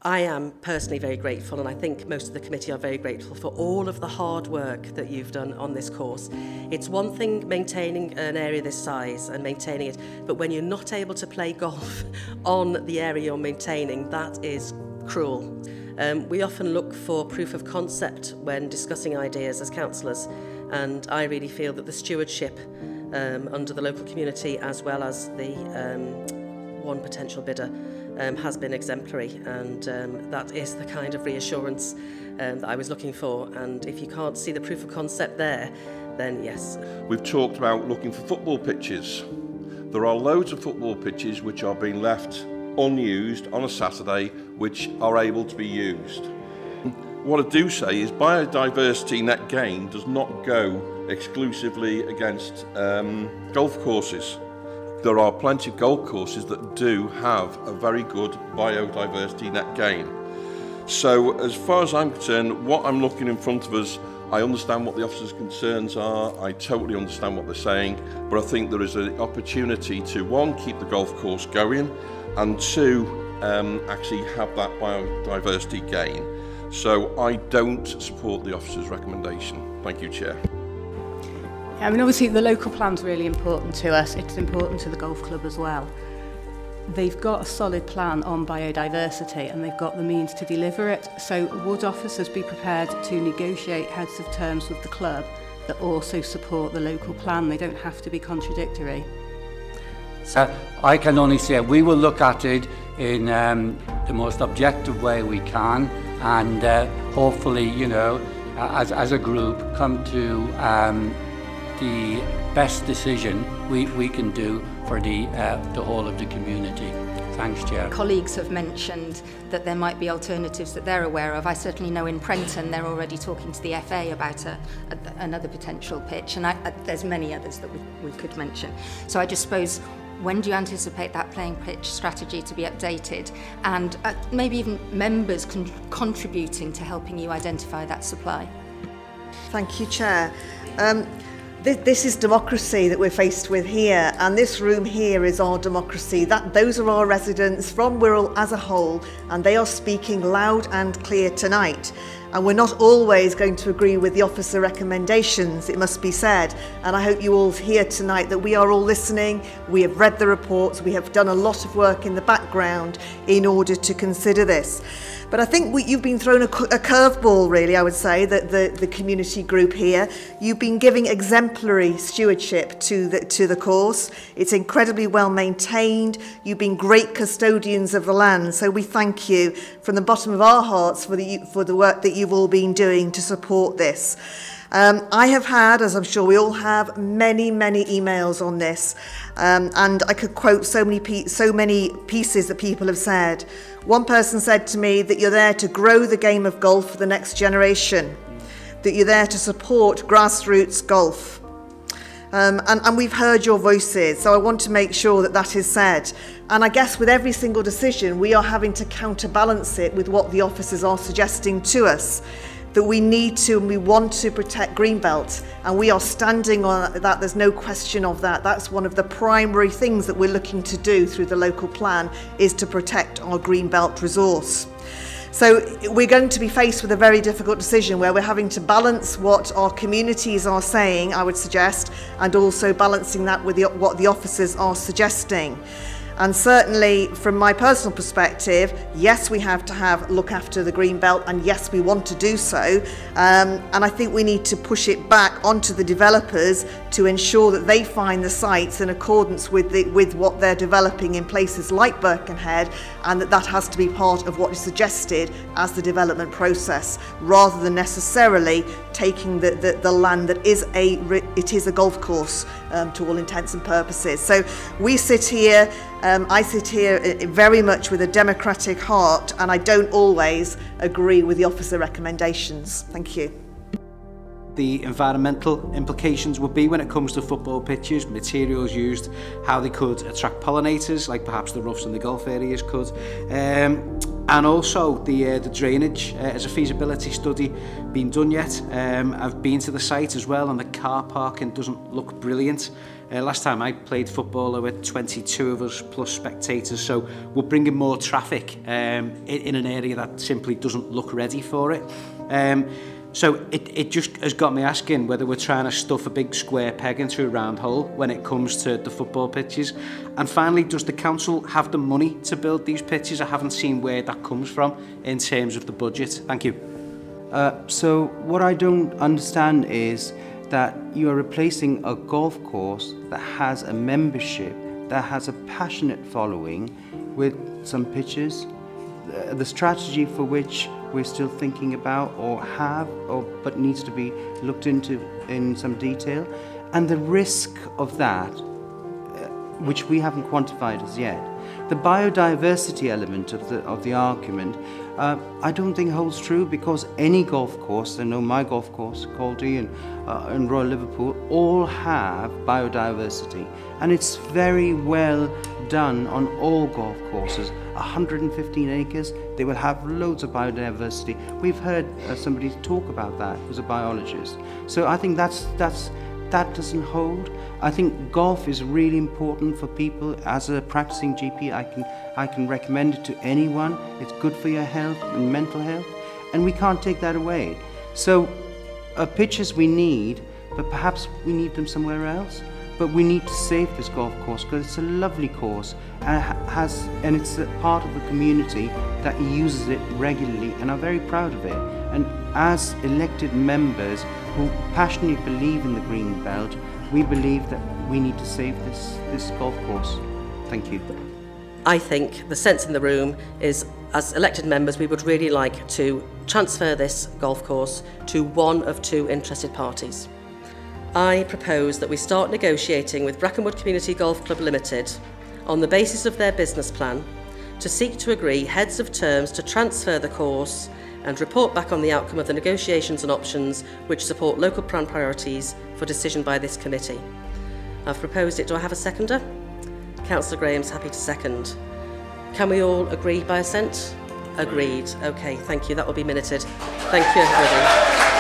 I am personally very grateful, and I think most of the committee are very grateful for all of the hard work that you've done on this course. It's one thing maintaining an area this size and maintaining it, but when you're not able to play golf on the area you're maintaining, that is cruel. We often look for proof of concept when discussing ideas as councillors, and I really feel that the stewardship under the local community, as well as the one potential bidder, has been exemplary, and that is the kind of reassurance that I was looking for. And if you can't see the proof of concept there, then yes. We've talked about looking for football pitches. There are loads of football pitches which are being left unused on a Saturday, which are able to be used. What I do say is biodiversity net gain does not go exclusively against golf courses. There are plenty of golf courses that do have a very good biodiversity net gain. So as far as I'm concerned, what I'm looking in front of us, I understand what the officers' concerns are, I totally understand what they're saying, but I think there is an opportunity to, one, keep the golf course going, and two, actually have that biodiversity gain. So I don't support the officers' recommendation. Thank you, Chair. I mean, obviously the local plan's really important to us. It's important to the golf club as well. They've got a solid plan on biodiversity and they've got the means to deliver it. So would officers be prepared to negotiate heads of terms with the club that also support the local plan? They don't have to be contradictory. I can only say we will look at it in the most objective way we can, and hopefully, you know, as a group, come to the best decision we can do for the whole of the community. Thanks, Chair. Colleagues have mentioned that there might be alternatives that they're aware of. I certainly know in Prenton they're already talking to the FA about another potential pitch, and there's many others that we could mention. So I just suppose, when do you anticipate that playing pitch strategy to be updated, and maybe even members contributing to helping you identify that supply? Thank you, Chair. This is democracy that we're faced with here, and this room here is our democracy. Those are our residents from Wirral as a whole, and they are speaking loud and clear tonight. And we're not always going to agree with the officer recommendations, it must be said. And I hope you all hear tonight that we are all listening, we have read the reports, we have done a lot of work in the background in order to consider this. But I think you've been thrown a curveball, really, I would say, that the community group here. You've been giving exemplary stewardship to the course. It's incredibly well maintained. You've been great custodians of the land. So we thank you from the bottom of our hearts for the work that you've all been doing to support this. I have had, as I'm sure we all have, many emails on this, and I could quote so many pieces that people have said. One person said to me that you're there to grow the game of golf for the next generation, that you're there to support grassroots golf. And we've heard your voices, so I want to make sure that that is said. And I guess with every single decision, we are having to counterbalance it with what the officers are suggesting to us, that we need to and we want to protect Greenbelt, and we are standing on that. There's no question of that. That's one of the primary things that we're looking to do through the local plan, is to protect our Greenbelt resource. So we're going to be faced with a very difficult decision where we're having to balance what our communities are saying, I would suggest, and also balancing that with what the officers are suggesting. And certainly from my personal perspective, yes, we have to look after the Greenbelt, and yes, we want to do so. And I think we need to push it back onto the developers to ensure that they find the sites in accordance with what they're developing in places like Birkenhead, and that has to be part of what is suggested as the development process, rather than necessarily taking the land that is a golf course to all intents and purposes. So we sit here, I sit here very much with a democratic heart, and I don't always agree with the officer recommendations. Thank you. The environmental implications would be when it comes to football pitches, materials used, how they could attract pollinators, like perhaps the roughs in the golf areas could, and also the drainage. Has a feasibility study been done yet? I've been to the site as well, and the car parking doesn't look brilliant. Last time I played football, there were 22 of us plus spectators, so we're bringing more traffic in an area that simply doesn't look ready for it. So it just has got me asking whether we're trying to stuff a big square peg into a round hole when it comes to the football pitches. And finally, does the council have the money to build these pitches? I haven't seen where that comes from in terms of the budget. Thank you. So what I don't understand is that you are replacing a golf course that has a membership, that has a passionate following, with some pitches, the strategy for which we're still thinking about but needs to be looked into in some detail, and the risk of that, which we haven't quantified as yet. The biodiversity element of the argument, I don't think holds true, because any golf course, I know my golf course, Caldy and Royal Liverpool, all have biodiversity, and it's very well done on all golf courses. 115 acres, they will have loads of biodiversity. We've heard somebody talk about that, who's a biologist. So I think that doesn't hold. I think golf is really important for people. As a practicing GP, I can recommend it to anyone. It's good for your health and mental health, and we can't take that away. So pitches we need, but perhaps we need them somewhere else. But we need to save this golf course because it's a lovely course and it's a part of the community that uses it regularly and are very proud of it. And as elected members who passionately believe in the green belt, we believe that we need to save this golf course. Thank you. I think the sense in the room is, as elected members, we would really like to transfer this golf course to one of two interested parties. I propose that we start negotiating with Brackenwood Community Golf Club Ltd on the basis of their business plan to seek to agree heads of terms to transfer the course and report back on the outcome of the negotiations and options which support local plan priorities for decision by this committee. I've proposed it. Do I have a seconder? Councillor Graham's happy to second. Can we all agree by assent? Agreed. Okay, thank you. That will be minuted. Thank you, everybody.